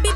Hello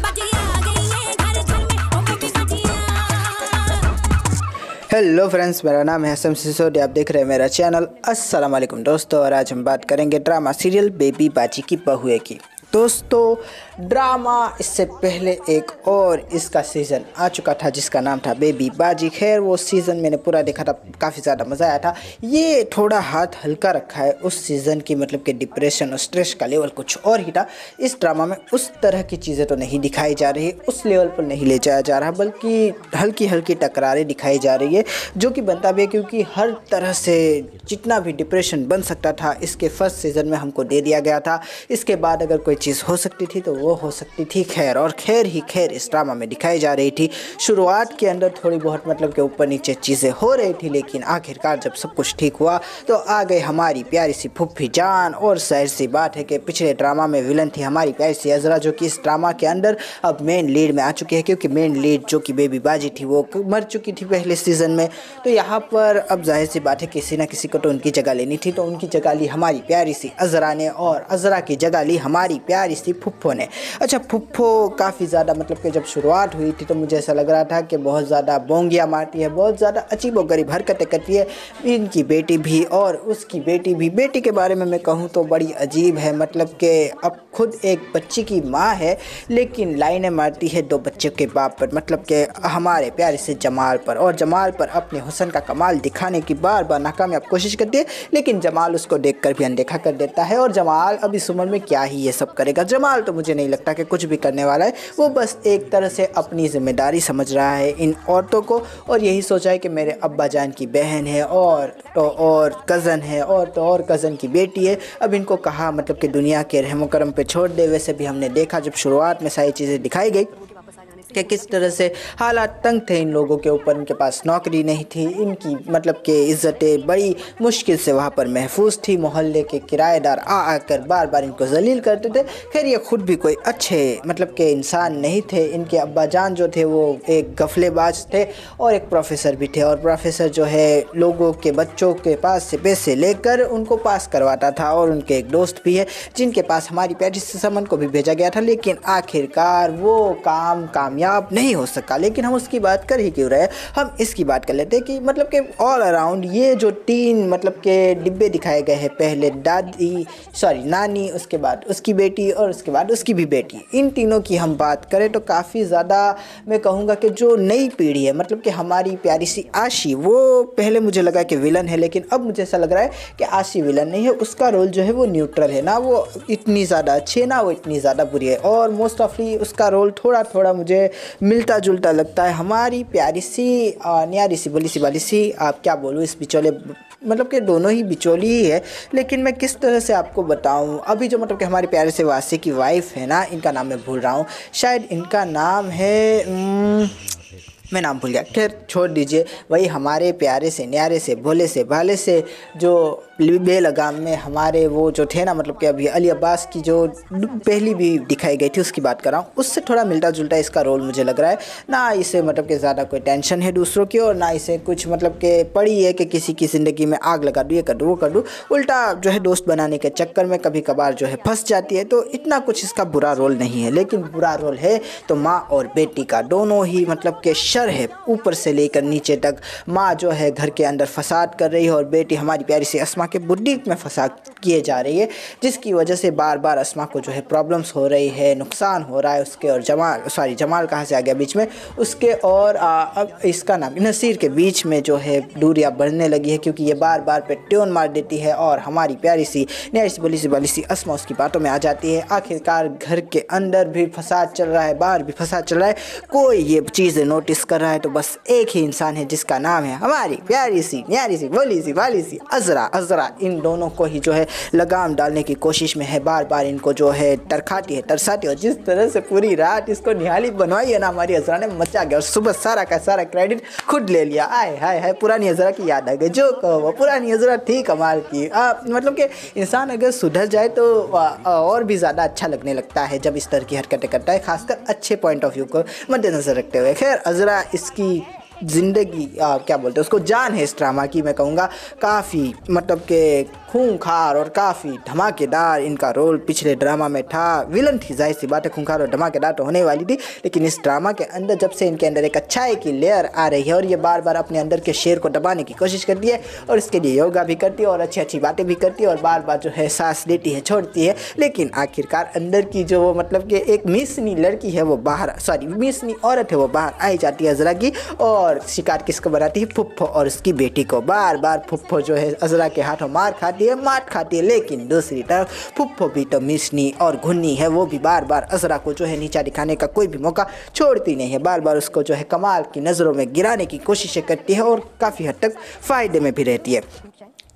friends, मेरा नाम है हसन सिसोदिया। आप देख रहे हैं मेरा चैनल। अस्सलाम वालेकुम दोस्तों, और आज हम बात करेंगे ड्रामा सीरियल बेबी बाजी की बहुए की। दोस्तों, ड्रामा इससे पहले एक और इसका सीज़न आ चुका था जिसका नाम था बेबी बाजी। खैर वो सीज़न मैंने पूरा देखा था, काफ़ी ज़्यादा मज़ा आया था। ये थोड़ा हाथ हल्का रखा है उस सीज़न की, मतलब कि डिप्रेशन और स्ट्रेस का लेवल कुछ और ही था। इस ड्रामा में उस तरह की चीज़ें तो नहीं दिखाई जा रही, उस लेवल पर नहीं ले जाया जा रहा, बल्कि हल्की हल्की टकरारें दिखाई जा रही है, जो कि बनता भी है क्योंकि हर तरह से जितना भी डिप्रेशन बन सकता था इसके फर्स्ट सीज़न में हमको दे दिया गया था। इसके बाद अगर कोई चीज़ हो सकती थी तो वो हो सकती थी। खैर और खैर ही खैर इस ड्रामा में दिखाई जा रही थी। शुरुआत के अंदर थोड़ी बहुत मतलब के ऊपर नीचे चीज़ें हो रही थी, लेकिन आखिरकार जब सब कुछ ठीक हुआ तो आ गई हमारी प्यारी सी फुफ्फी जान। और जाहिर सी बात है कि पिछले ड्रामा में विलन थी हमारी प्यारी सी अज़रा, जो कि इस ड्रामा के अंदर अब मेन लीड में आ चुकी है, क्योंकि मेन लीड जो कि बेबी बाजी थी वो मर चुकी थी पहले सीज़न में। तो यहाँ पर अब जाहिर सी बात है किसी ना किसी को तो उनकी जगह लेनी थी, तो उनकी जगह ली हमारी प्यारी सी अज़रा ने, और अज़रा की जगह ली हमारी प्यारी सी फुफ्फो ने। अच्छा, फुफ्फो काफ़ी ज़्यादा मतलब कि जब शुरुआत हुई थी तो मुझे ऐसा लग रहा था कि बहुत ज़्यादा बोंगियाँ मारती है, बहुत ज़्यादा अजीबोगरीब हरकतें करती है। इनकी बेटी भी और उसकी बेटी भी। बेटी के बारे में मैं कहूँ तो बड़ी अजीब है, मतलब कि अब खुद एक बच्ची की माँ है लेकिन लाइनें मारती है दो बच्चों के बाप पर, मतलब कि हमारे प्यारे से जमाल पर। और जमाल पर अपने हुस्न का कमाल दिखाने की बार बार नाकामयाब कोशिश करती है, लेकिन जमाल उसको देखकर भी अनदेखा कर देता है। और जमाल अब इस उम्र में क्या ही ये सब करेगा। जमाल तो मुझे नहीं लगता कि कुछ भी करने वाला है, वो बस एक तरह से अपनी जिम्मेदारी समझ रहा है इन औरतों को, और यही सोचा है कि मेरे अब्बा जान की बहन है और कज़न है और कज़न की बेटी है। अब इनको कहा मतलब कि दुनिया के रहमो करम पे छोड़ दे। वैसे भी हमने देखा जब शुरुआत में सारी चीज़ें दिखाई गई कि किस तरह से हालात तंग थे इन लोगों के ऊपर। इनके पास नौकरी नहीं थी, इनकी मतलब कि इज़्ज़तें बड़ी मुश्किल से वहाँ पर महफूज थी। मोहल्ले के किराएदार आकर बार बार इनको जलील करते थे। खैर ये खुद भी कोई अच्छे मतलब के इंसान नहीं थे। इनके अब्बा जान जो थे वो एक गफलेबाज थे और एक प्रोफेसर भी थे, और प्रोफेसर जो है लोगों के बच्चों के पास से पैसे लेकर उनको पास करवाता था। और उनके एक दोस्त भी है जिनके पास हमारी प्यारी से समन को भी भेजा गया था, लेकिन आखिरकार वो कामयाब नहीं हो सका। लेकिन हम उसकी बात कर ही क्यों रहे, हम इसकी बात कर लेते हैं कि मतलब कि ऑल अराउंड ये जो तीन मतलब के डिब्बे दिखाए गए हैं, पहले नानी, उसके बाद उसकी बेटी और उसके बाद उसकी भी बेटी, इन तीनों की हम बात करें तो काफ़ी ज़्यादा मैं कहूँगा कि जो नई पीढ़ी है, मतलब कि हमारी प्यारी सी आशी, वो पहले मुझे लगा कि विलन है, लेकिन अब मुझे ऐसा लग रहा है कि आशी विलन नहीं है। उसका रोल जो है वो न्यूट्रल है, ना वो इतनी ज़्यादा अच्छी है ना वो इतनी ज़्यादा बुरी है, और मोस्ट ऑफली उसका रोल थोड़ा थोड़ा मुझे मिलता जुलता लगता है। हमारी प्यारी सी न्यारी सी भोली सी वाली सी, आप क्या बोलूँ, इस बिचौले मतलब कि दोनों ही बिचौली ही है, लेकिन मैं किस तरह से आपको बताऊं। अभी जो मतलब कि हमारे प्यारे से वासी की वाइफ है ना, इनका नाम मैं भूल रहा हूँ, शायद इनका नाम है मैं नाम भूल गया, खैर छोड़ दीजिए। वही हमारे प्यारे से न्यारे से भोले से भाले से जो बेलगाम में हमारे वो जो थे ना, मतलब कि अभी अली अब्बास की जो पहली भी दिखाई गई थी उसकी बात कर रहा हूँ, उससे थोड़ा मिलता जुलता इसका रोल मुझे लग रहा है। ना इसे मतलब कि ज़्यादा कोई टेंशन है दूसरों की, और ना इसे कुछ मतलब कि पड़ी है कि किसी की ज़िंदगी में आग लगा दूँ, ये कर दूँ वो कर दूँ। उल्टा जो है दोस्त बनाने के चक्कर में कभी कभार जो है फंस जाती है। तो इतना कुछ इसका बुरा रोल नहीं है, लेकिन बुरा रोल है तो माँ और बेटी का, दोनों ही मतलब कि शर है ऊपर से लेकर नीचे तक। माँ जो है घर के अंदर फसाद कर रही है, और बेटी हमारी प्यारी सी अस्मा के बुटीक में फसाद किए जा रही है, जिसकी वजह से बार बार अस्मा को जो है प्रॉब्लम्स हो रही है, नुकसान हो रहा है उसके और जमाल कहाँ से आ गया बीच में, उसके और अब इसका नाम नसीर के बीच में जो है दूरियाँ बढ़ने लगी है, क्योंकि ये बार बार पे ट्यून मार देती है और हमारी प्यारी सी न्यारी सी बोली सी वाली सी अस्मा उसकी बातों में आ जाती है। आखिरकार घर के अंदर भी फसाद चल रहा है, बाहर भी फसाद चल रहा है। कोई ये चीज़ें नोटिस कर रहा है तो बस एक ही इंसान है जिसका नाम है हमारी प्यारी सी न्यारी सी बोली सी वाली सी अज़रा। इन दोनों को ही जो है लगाम डालने की कोशिश में है, बार बार इनको जो है तरखाती है तरसाती है, और जिस तरह से पूरी रात इसको निहाली बनवाई है ना हमारी अज़रा ने, मचा गया। और सुबह सारा का सारा क्रेडिट खुद ले लिया। आए हाय हाय, पुरानी अज़रा की याद आ गई। जो कहो वो पुरानी अज़रा थी कमाल की। मतलब कि इंसान अगर सुधर जाए तो और भी ज़्यादा अच्छा लगने लगता है जब इस तरह की हरकतें करता है, खासकर अच्छे पॉइंट ऑफ व्यू को मद्देनज़र रखते हुए। खैर अज़रा इसकी ज़िंदगी क्या बोलते हैं उसको, जान है इस ड्रामा की। मैं कहूँगा काफ़ी मतलब कि खूंखार और काफ़ी धमाकेदार इनका रोल पिछले ड्रामा में था। विलन थी, जाहिर सी बात है, खूंखार और धमाकेदार तो होने वाली थी, लेकिन इस ड्रामा के अंदर जब से इनके अंदर एक अच्छाई की लेयर आ रही है और ये बार बार अपने अंदर के शेर को दबाने की कोशिश करती है और इसके लिए योगा भी करती है और अच्छी अच्छी बातें भी करती है और बार बार जो है सांस लेती है, छोड़ती है, लेकिन आखिरकार अंदर की जो वो मतलब कि एक मिसनी लड़की है वो बाहर, सॉरी मिसनी औरत है वो बाहर आई जाती है अज़रा की, और शिकार किसको बनाती है? फुफ्फो और उसकी बेटी को। बार बार फुफ्फो जो है अज़रा के हाथों मार खाती है, मार खाती है, लेकिन दूसरी तरफ फुफ्फो भी तो मिसनी और घुन्नी है, वो भी बार बार अज़रा को जो है नीचा दिखाने का कोई भी मौका छोड़ती नहीं है, बार बार उसको जो है कमाल की नज़रों में गिराने की कोशिशें करती है और काफ़ी हद तक फ़ायदे में भी रहती है।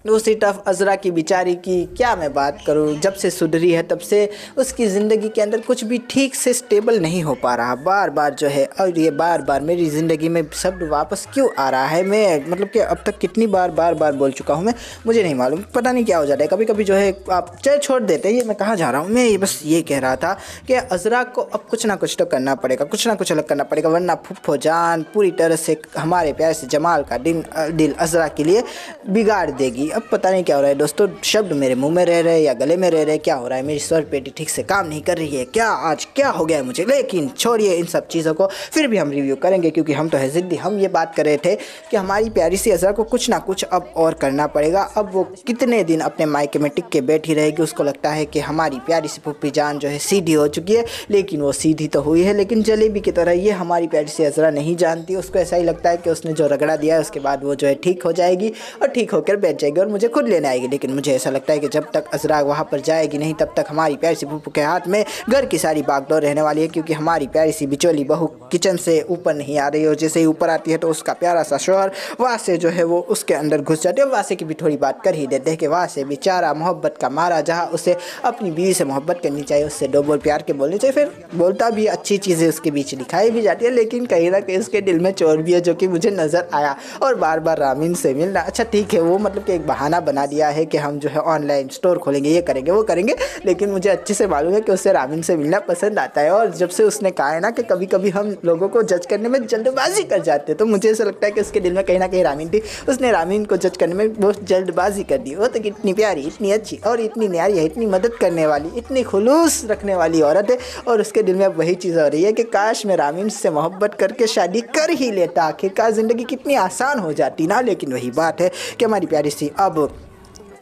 दूसरी तरफ अज़रा की बेचारी की क्या मैं बात करूं, जब से सुधरी है तब से उसकी ज़िंदगी के अंदर कुछ भी ठीक से स्टेबल नहीं हो पा रहा, बार बार जो है, और ये बार बार मेरी ज़िंदगी में शब्द वापस क्यों आ रहा है, मैं मतलब कि अब तक कितनी बार बोल चुका हूँ मैं, मुझे नहीं मालूम, पता नहीं क्या हो जाता है कभी कभी जो है। आप चल छोड़ देते हैं, ये मैं कहाँ जा रहा हूँ, मैं बस ये कह रहा था कि अज़रा को अब कुछ ना कुछ तो करना पड़ेगा, कुछ ना कुछ अलग करना पड़ेगा, वरना फुफ्फो जान पूरी तरह से हमारे प्यार से जमाल का दिल अज़रा के लिए बिगाड़ देगी। अब पता नहीं क्या हो रहा है दोस्तों, शब्द मेरे मुंह में रह रहे या गले में रह रहे, क्या हो रहा है, मेरी स्वर पेटी ठीक से काम नहीं कर रही है क्या, आज क्या हो गया है मुझे। लेकिन छोड़िए इन सब चीज़ों को, फिर भी हम रिव्यू करेंगे क्योंकि हम तो है ज़िद्दी। हम ये बात कर रहे थे कि हमारी प्यारी सी अज़रा को कुछ ना कुछ अब और करना पड़ेगा। अब वो कितने दिन अपने मायके में टिक के बैठी रहेगी, उसको लगता है कि हमारी प्यारी सी फूफी जान जो है सीधी हो चुकी है, लेकिन वो सीधी तो हुई है लेकिन जलेबी की तरह ये हमारी प्यारी सी अज़रा नहीं जानती। उसको ऐसा ही लगता है कि उसने जो रगड़ा दिया है उसके बाद वो जो है ठीक हो जाएगी और ठीक होकर बैठ जाएगी और मुझे खुद लेने आएगी। लेकिन मुझे ऐसा लगता है कि जब तक अज़रा वहाँ पर जाएगी नहीं तब तक हमारी प्यारी सी फूफू के हाथ में घर की सारी बागडोर रहने वाली है, क्योंकि हमारी प्यारी सी बिचौली बहू किचन से ऊपर नहीं आ रही है और जैसे ही ऊपर आती है तो उसका प्यारा सा शौहर वहाँ से जो है वो उसके अंदर घुस जाते हैं। वहाँ से की भी थोड़ी बात कर ही देते हैं कि वहाँ से बेचारा मोहब्बत का मारा, जहाँ उसे अपनी बीवी से मोहब्बत करनी चाहिए, उससे दो बोल प्यार के बोलने चाहिए, फिर बोलता भी, अच्छी चीज़ें उसके बीच दिखाई भी जाती है, लेकिन कहीं ना कहीं उसके दिल में चोर भी है जो कि मुझे नज़र आया। और बार बार रामीन से मिलना, अच्छा ठीक है वो मतलब कि एक बहाना बना दिया है कि हम जो है ऑनलाइन स्टोर खोलेंगे, ये करेंगे वो करेंगे, लेकिन मुझे अच्छे से मालूम है कि उससे रामीन से मिलना पसंद आता है। और जब से उसने कहा है ना कि कभी कभी हम लोगों को जज करने में जल्दबाजी कर जाते हैं, तो मुझे ऐसा लगता है कि उसके दिल में कहीं ना कहीं रामीन थी, उसने रामीन को जज करने में बहुत जल्दबाजी कर दी। वो तो इतनी प्यारी, इतनी अच्छी और इतनी न्यारी है, इतनी मदद करने वाली, इतनी खुलूस रखने वाली औरत है, और उसके दिल में अब वही चीज़ हो रही है कि काश मैं रामीन से मोहब्बत करके शादी कर ही लेता, आखिरकार ज़िंदगी कितनी आसान हो जाती ना। लेकिन वही बात है कि हमारी प्यारी सी अब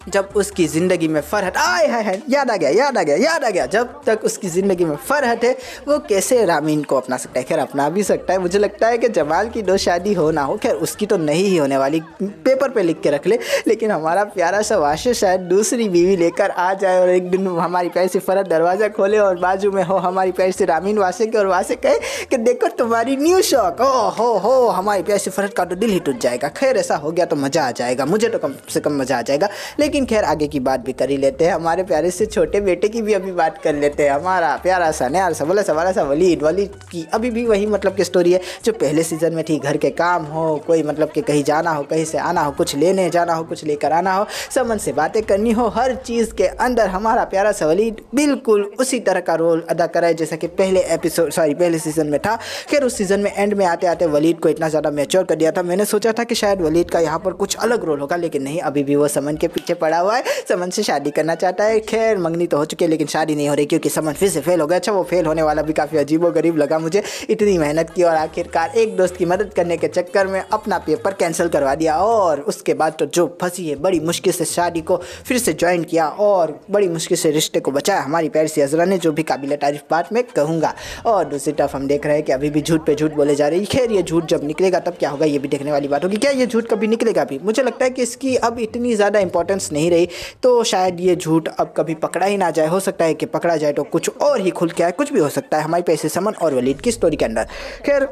जब उसकी ज़िंदगी में फ़रहत आए है, याद आ गया, जब तक उसकी ज़िंदगी में फ़रहत है वो कैसे रामीन को अपना सकता है। खैर अपना भी सकता है, मुझे लगता है कि जमाल की दो शादी हो ना हो, खैर उसकी तो नहीं ही होने वाली, पेपर पे लिख के रख ले, लेकिन हमारा प्यारा सा वाशे शायद दूसरी बीवी लेकर आ जाए और एक दिन हमारी प्यारी सी फ़रहत दरवाज़ा खोले और बाजू में हो हमारी प्यारी सी रामीन वाशे के, और वाशे कहे कि देखो तुम्हारी न्यू शौक, ओ हो हमारी प्यारी सी फ़रहत का तो दिल ही टूट जाएगा। खैर ऐसा हो गया तो मज़ा आ जाएगा, मुझे तो कम से कम मज़ा आ जाएगा। लेकिन खैर आगे की बात भी कर ही लेते हैं, हमारे प्यारे से छोटे बेटे की भी अभी बात कर लेते हैं। हमारा प्यारा सा न्यारा सा भला सा वाला सा वलीद की अभी भी वही मतलब की स्टोरी है जो पहले सीज़न में थी। घर के काम हो, कोई मतलब कि कहीं जाना हो, कहीं से आना हो, कुछ लेने जाना हो, कुछ लेकर आना हो, समन से बातें करनी हो, हर चीज़ के अंदर हमारा प्यारा सा वलीद बिल्कुल उसी तरह का रोल अदा कराए जैसा कि पहले सीज़न में था। खैर उस सीज़न में एंड में आते आते वलीद को इतना ज़्यादा मैच्योर कर दिया था, मैंने सोचा था कि शायद वलीद का यहाँ पर कुछ अलग रोल होगा, लेकिन नहीं, अभी भी वो समन के पीछे पड़ा हुआ है, समन से शादी करना चाहता है। खैर मंगनी तो हो चुकी है लेकिन शादी नहीं हो रही क्योंकि समन फिर से फेल हो गया। अच्छा वो फेल होने वाला भी काफ़ी अजीबोगरीब लगा मुझे, इतनी मेहनत की और आखिरकार एक दोस्त की मदद करने के चक्कर में अपना पेपर कैंसिल करवा दिया, और उसके बाद तो जो फंसी है, बड़ी मुश्किल से शादी को फिर से ज्वाइन किया और बड़ी मुश्किल से रिश्ते को बचाया हमारी प्यारी सी अज़रा ने, जो भी काबिल तारीफ बात मैं कहूँगा। और दूसरी तरफ हम देख रहे हैं कि अभी भी झूठ पे झूठ बोले जा रही है। खैर ये झूठ जब निकलेगा तब क्या होगा ये भी देखने वाली बात होगी। क्या ये झूठ कभी निकलेगा भी? मुझे लगता है कि इसकी अब इतनी ज़्यादा इंपॉर्टेंस नहीं रही, तो शायद ये झूठ अब कभी पकड़ा ही ना जाए। हो सकता है कि पकड़ा जाए तो कुछ और ही खुल के आए, कुछ भी हो सकता है हमारे पैसे समन और वलीद की स्टोरी के अंदर। खैर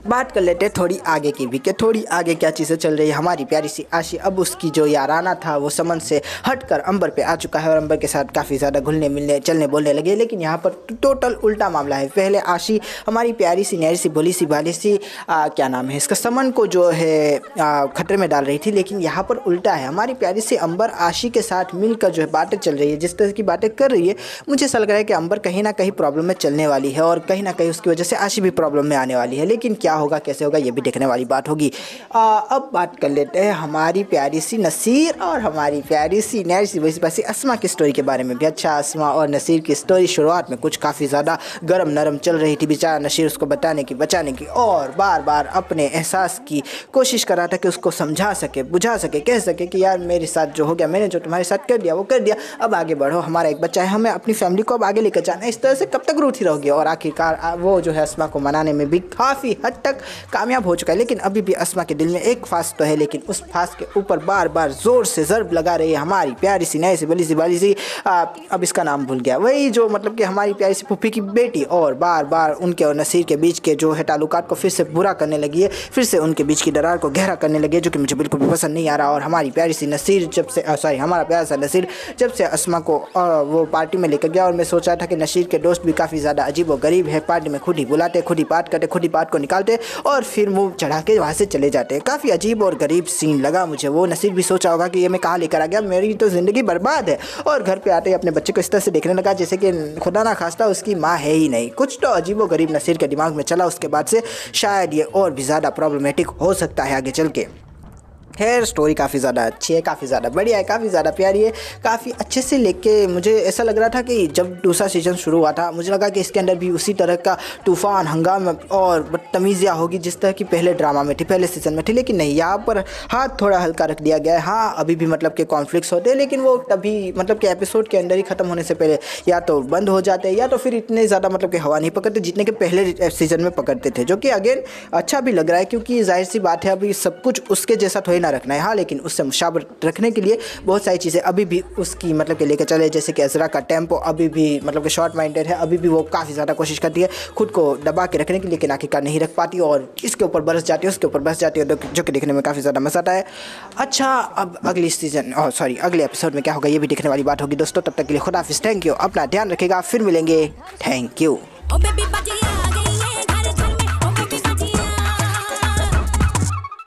बात कर लेते हैं थोड़ी आगे की भी, कि थोड़ी आगे क्या चीज़ें चल रही है। हमारी प्यारी सी आशी अब उसकी जो याराना था वो समन से हटकर अंबर पे आ चुका है और अंबर के साथ काफ़ी ज़्यादा घुलने मिलने चलने बोलने लगे। लेकिन यहाँ पर टोटल उल्टा मामला है। पहले आशी हमारी प्यारी सी न्यारी सी भोली सी भाली सी क्या नाम है इसका, समन को जो है खतरे में डाल रही थी, लेकिन यहाँ पर उल्टा है। हमारी प्यारी सी अंबर आशी के साथ मिलकर जो है बातें चल रही है, जिस तरह की बातें कर रही है, मुझे ऐसा लग रहा है कि अंबर कहीं ना कहीं प्रॉब्लम में चलने वाली है और कहीं ना कहीं उसकी वजह से आशी भी प्रॉब्लम में आने वाली है। लेकिन क्या क्या होगा कैसे होगा ये भी देखने वाली बात होगी। अब बात कर लेते हैं हमारी प्यारी सी नसीर और हमारी प्यारी सी नैसी वैसी अस्मा की स्टोरी के बारे में भी। अच्छा, अस्मा और नसीर की स्टोरी शुरुआत में कुछ काफ़ी ज़्यादा गरम नरम चल रही थी। बेचारा नसीर उसको बचाने की और बार बार अपने एहसास की कोशिश कर रहा था कि उसको समझा सके, बुझा सके, कह सके कि यार मेरे साथ जो हो गया, मैंने जो तुम्हारे साथ कर दिया वो कर दिया, अब आगे बढ़ो, हमारा एक बच्चा है, हमें अपनी फैमिली को अब आगे लेकर जाना है। इस तरह से कब तक रूठी रहोगी। और आखिरकार वो जो है अस्मा को मनाने में भी काफ़ी हद तक कामयाब हो चुका है। लेकिन अभी भी अस्मा के दिल में एक फांस तो है, लेकिन उस फांस के ऊपर बार बार जोर से ज़र्ब लगा रही है हमारी प्यारी सी नई सी बली सी बाली सी, अब इसका नाम भूल गया, वही जो मतलब कि हमारी प्यारी सी फूफी की बेटी। और बार बार उनके और नसीर के बीच के जो है ताल्लुकात को फिर से बुरा करने लगी है, फिर से उनके बीच की दरार को गहरा करने लगी है, जो कि मुझे बिल्कुल भी पसंद नहीं आ रहा। और हमारी प्यारी सी नसीर हमारा प्यारा सा नसीर जब से अस्मा को वो पार्टी में लेकर गया, और मैं सोच रहा था कि नसीर के दोस्त भी काफ़ी ज़्यादा अजीब व गरीब है, पार्टी में खुद ही बुलाते, खुद ही बात करते, खुद ही बात को निकालते और फिर मुँह चढ़ा के वहाँ से चले जाते। काफ़ी अजीब और गरीब सीन लगा मुझे वो। नसीर भी सोचा होगा कि ये मैं कहाँ लेकर आ गया, मेरी तो ज़िंदगी बर्बाद है। और घर पे आते ही अपने बच्चे को इस तरह से देखने लगा जैसे कि खुदा ना खास्ता उसकी माँ है ही नहीं। कुछ तो अजीब व गरीब नसीर के दिमाग में चला। उसके बाद से शायद ये और भी ज़्यादा प्रॉब्लमेटिक हो सकता है आगे चल के। खैर, स्टोरी काफ़ी ज़्यादा अच्छी है, काफ़ी ज़्यादा बढ़िया है, काफ़ी ज़्यादा प्यारी है, काफ़ी अच्छे से लेके मुझे ऐसा लग रहा था कि जब दूसरा सीज़न शुरू हुआ था मुझे लगा कि इसके अंदर भी उसी तरह का तूफ़ान, हंगामा और बदतमीज़ियाँ होगी जिस तरह की पहले ड्रामा में थी, पहले सीज़न में थी। लेकिन नहीं, यहाँ पर हाथ थोड़ा हल्का रख दिया गया है। हाँ, अभी भी मतलब के कॉन्फ्लिक्ट्स होते हैं, लेकिन वो तभी मतलब कि एपिसोड के अंदर ही ख़त्म होने से पहले या तो बंद हो जाते हैं या तो फिर इतने ज़्यादा मतलब कि हवा नहीं पकड़ते जितने के पहले सीज़न में पकड़ते थे, जो कि अगेन अच्छा भी लग रहा है क्योंकि जाहिर सी बात है अभी सब कुछ उसके जैसा थोड़ी ना रखना है। हाँ, लेकिन उससे मुशावरत रखने के लिए बहुत सारी चीज़ें अभी भी उसकी मतलब कि लेकर चले, जैसे कि अज़रा का टेम्पो अभी भी मतलब कि शॉर्ट माइंडेड है, अभी भी वो काफ़ी ज़्यादा कोशिश करती है खुद को दबा के रखने की, लेकिन आखिरकार नहीं रख पाती और इसके ऊपर बरस जाती है, उसके ऊपर बरस जाती है, जो कि देखने में काफ़ी ज़्यादा मज़ा आता है। अच्छा, अब अगले एपिसोड में क्या होगा ये भी देखने वाली बात होगी दोस्तों। तब तक के लिए खुदा हाफिज़, थैंक यू, अपना ध्यान रखेगा, फिर मिलेंगे, थैंक यू।